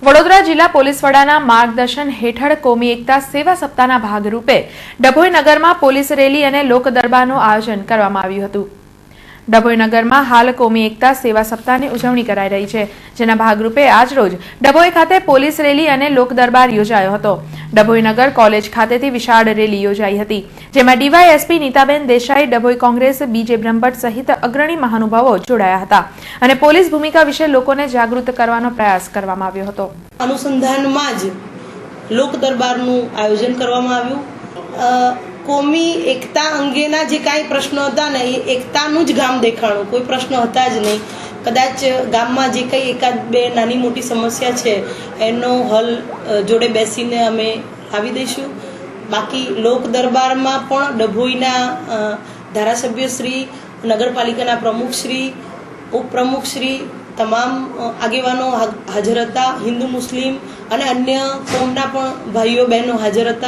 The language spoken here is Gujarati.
વડોદરા જિલ્લા પોલીસ વડાના માર્ગદર્શન હેઠળ કોમી એકતા સેવા સપ્તાહના ભાગરૂપે ડભોઈ નગરમાં પોલીસ રેલી અને લોક દરબારનું આયોજન કરવામાં આવ્યું હતું। ડભોઈ નગરમાં હાલ કોમી એકતા સેવા સપ્તાહની ઉજવણી કરાઈ રહી છે, જેના ભાગરૂપે આજરોજ ડભોઈ ખાતે પોલીસ રેલી અને લોક દરબાર યોજાયો હતો। ડભોઈ નગર કોલેજ ખાતેથી વિશાળ રેલી યોજાઈ હતી, જેમાં ડીવાયએસપી નીતાબેન દેસાઈ, ડભોઈ કોંગ્રેસ બીજે બ્રહ્મભટ્ટ સહિત અગ્રણી મહાનુભાવો જોડાયા હતા અને પોલીસ ભૂમિકા વિશે લોકોને જાગૃત કરવાનો પ્રયાસ કરવામાં આવ્યો હતો। અનુસંધાનમાં જ લોક દરબારનું આયોજન કરવામાં આવ્યું। કોમી એકતા અંગેના જે કાંઈ પ્રશ્નો હતા ને એ એકતાનું જ ગામ દેખાણું, કોઈ પ્રશ્ન હતા જ નહીં। કદાચ ગામમાં જે કંઈ એકાદ બે નાની મોટી સમસ્યા છે એનો હલ જોડે બેસીને અમે આવી દઈશું। બાકી લોક દરબારમાં પણ ડભોઈના ધારાસભ્યશ્રી, નગરપાલિકાના પ્રમુખશ્રી, ઉપપ્રમુખશ્રી, તમામ આગેવાનો હાજર હતા। હિન્દુ, મુસ્લિમ અને અન્ય કોમના પણ ભાઈઓ બહેનો હાજર હતા।